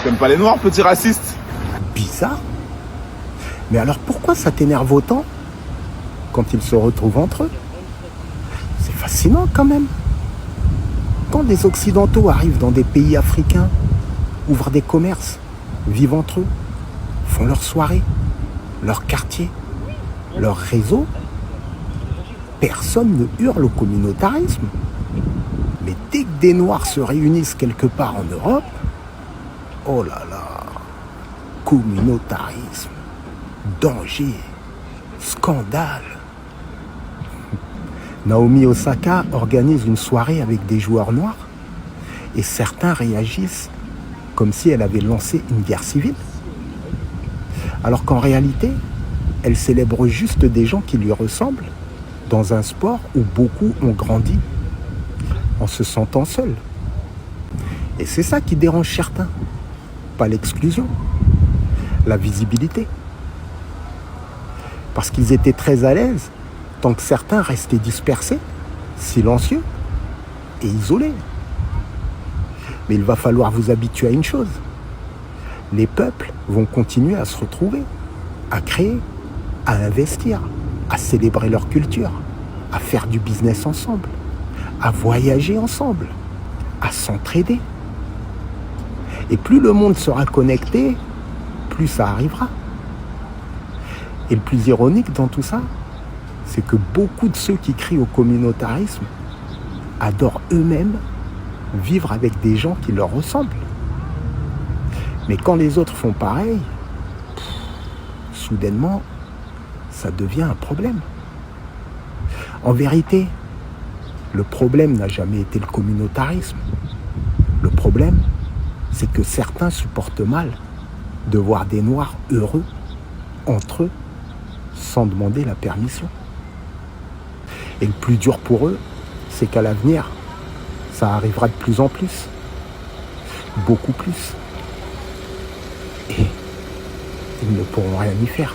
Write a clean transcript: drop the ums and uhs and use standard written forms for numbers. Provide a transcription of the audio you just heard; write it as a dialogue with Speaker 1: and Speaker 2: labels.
Speaker 1: T'aimes pas les noirs, petit raciste?
Speaker 2: Bizarre. Mais alors pourquoi ça t'énerve autant quand ils se retrouvent entre eux? C'est fascinant quand même. Quand des Occidentaux arrivent dans des pays africains, ouvrent des commerces, vivent entre eux, font leurs soirées, leur quartier, leur réseau, personne ne hurle au communautarisme. Mais dès que des Noirs se réunissent quelque part en Europe, oh là là, communautarisme, danger, scandale. Naomi Osaka organise une soirée avec des joueurs noirs et certains réagissent comme si elle avait lancé une guerre civile. Alors qu'en réalité, elle célèbre juste des gens qui lui ressemblent dans un sport où beaucoup ont grandi en se sentant seuls. Et c'est ça qui dérange certains, pas l'exclusion, la visibilité. Parce qu'ils étaient très à l'aise tant que certains restaient dispersés, silencieux et isolés. Mais il va falloir vous habituer à une chose. Les peuples vont continuer à se retrouver, à créer, à investir, à célébrer leur culture, à faire du business ensemble, à voyager ensemble, à s'entraider. Et plus le monde sera connecté, plus ça arrivera. Et le plus ironique dans tout ça, c'est que beaucoup de ceux qui crient au communautarisme adorent eux-mêmes vivre avec des gens qui leur ressemblent. Mais quand les autres font pareil, soudainement, ça devient un problème. En vérité, le problème n'a jamais été le communautarisme. Le problème, c'est que certains supportent mal de voir des Noirs heureux entre eux sans demander la permission. Et le plus dur pour eux, c'est qu'à l'avenir, ça arrivera de plus en plus. Beaucoup plus. Et ils ne pourront rien y faire.